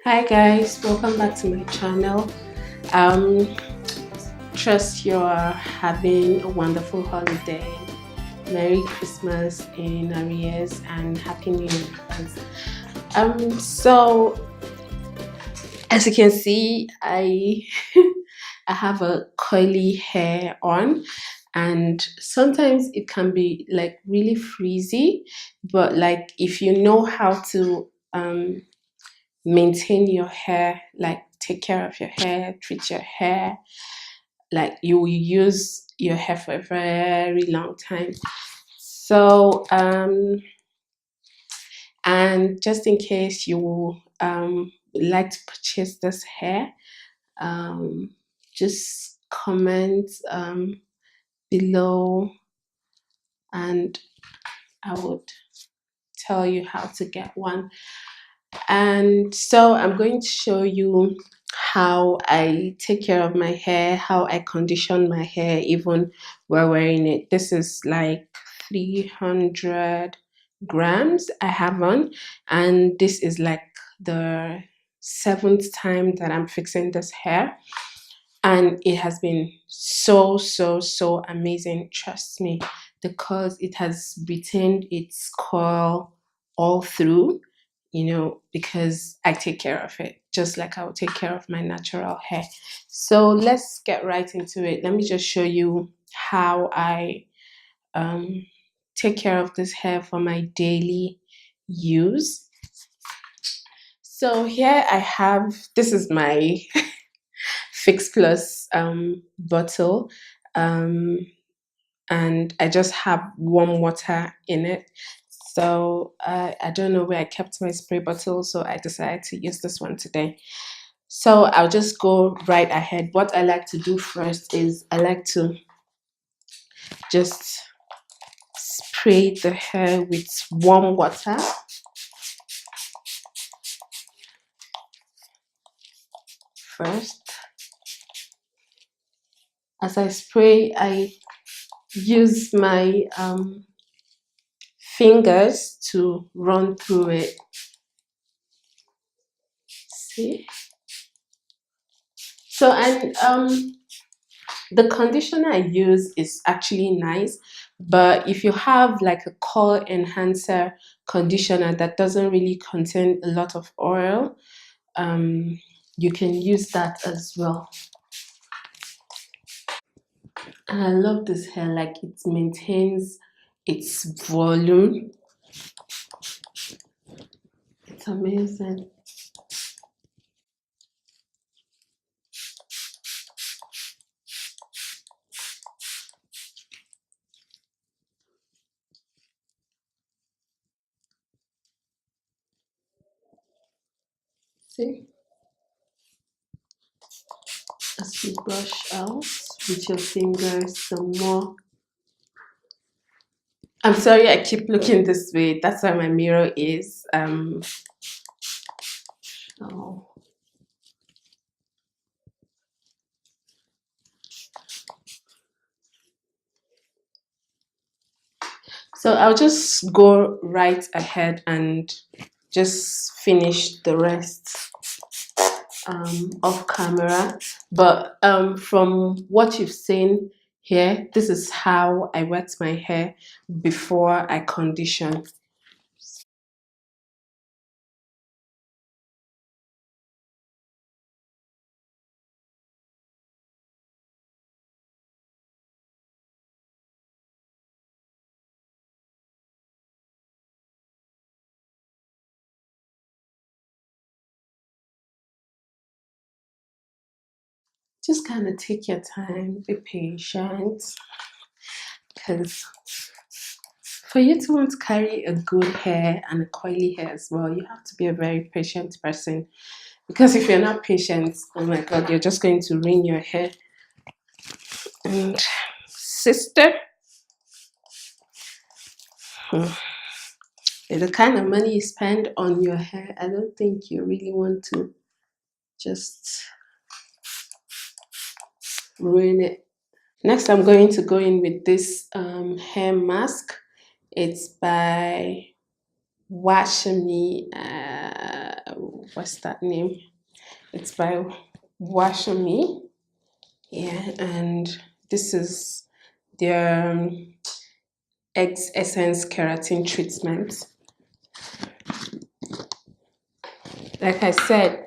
Hi guys, welcome back to my channel. Um, Trust you're having a wonderful holiday. Merry Christmas in arrears and Happy New Year. Guys. So as you can see, I I have a curly hair on, and sometimes it can be like really frizzy, but like if you know how to maintain your hair, like take care of your hair, treat your hair, like you will use your hair for a very long time. So, and just in case you would like to purchase this hair, um, just comment below and I would tell you how to get one. And so I'm going to show you how I take care of my hair, how I condition my hair even while wearing it. This is like 300 grams I have on, and this is like the seventh time that I'm fixing this hair. And it has been so amazing, trust me, because it has retained its curl all through, because I take care of it just like I would take care of my natural hair. So let's get right into it. Let me just show you how I um, take care of this hair for my daily use. So here I have, this is my Fix Plus bottle. Um, and I just have warm water in it. So I don't know where I kept my spray bottle, so I decided to use this one today. So I'll just go right ahead. What I like to do first is I like to just spray the hair with warm water. First, as I spray, I use my fingers to run through it. See? So, and the conditioner I use is actually nice, but if you have like a color enhancer conditioner that doesn't really contain a lot of oil, um, you can use that as well. And I love this hair, like it maintains its volume. It's amazing. See, as you brush out with your fingers some more. I'm sorry, I keep looking this way. That's where my mirror is. Oh. So I'll just go right ahead and just finish the rest off camera. But from what you've seen here, this is how I wet my hair before I condition. Just kind of take your time, be patient, because for you to want to carry a good hair and a coily hair as well, you have to be a very patient person. Because if you're not patient, oh my god, you're just going to ruin your hair. And sister, hmm, the kind of money you spend on your hair, I don't think you really want to just ruin it. Next, I'm going to go in with this hair mask. It's by Wash Me. what's that name? It's by Wash Me. Yeah, and this is their Eggs Essence Keratin Treatment. Like I said,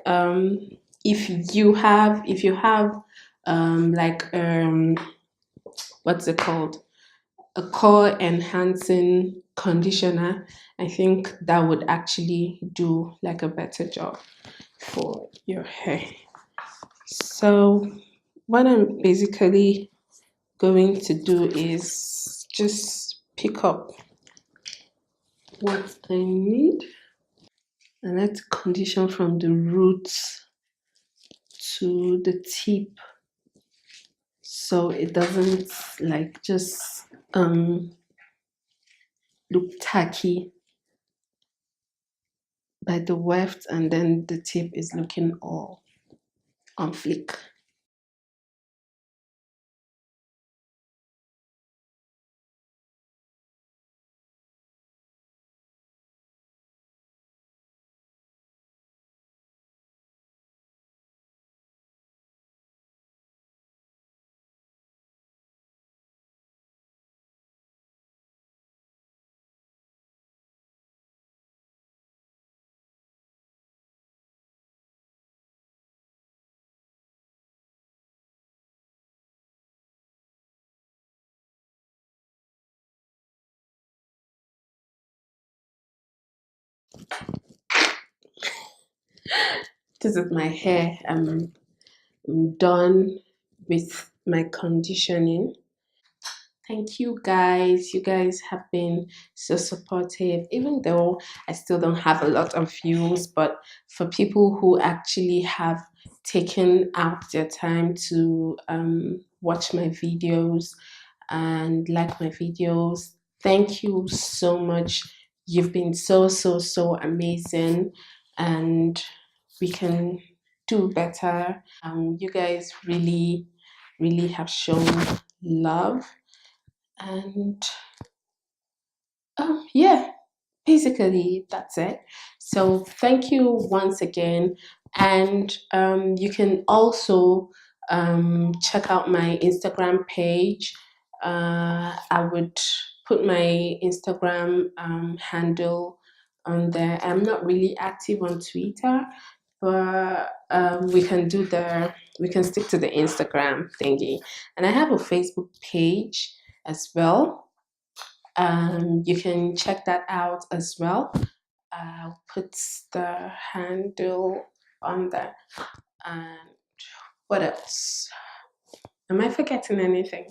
if you have like what's it called, a core enhancing conditioner, I think that would actually do like a better job for your hair. So what I'm basically going to do is just pick up what I need and let's condition from the roots to the tip so it doesn't like just look tacky by the weft and then the tip is looking all on flick. This is my hair. I'm done with my conditioning. Thank you guys. You guys have been so supportive, even though I still don't have a lot of views. But for people who actually have taken out their time to watch my videos and like my videos, thank you so much. You've been so amazing, and we can do better. You guys really have shown love and yeah, basically that's it. So thank you once again, and you can also check out my Instagram page. I would put my Instagram handle on there. I'm not really active on Twitter, but we can stick to the Instagram thingy, and I have a Facebook page as well. You can check that out as well. I'll put the handle on there. And what else? Am I forgetting anything?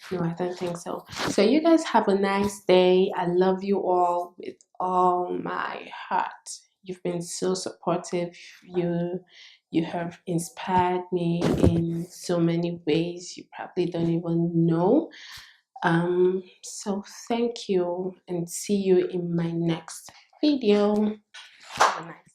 No, I don't think so. So you guys have a nice day. I love you all with all my heart. You've been so supportive. You have inspired me in so many ways you probably don't even know. So thank you and see you in my next video. Have a nice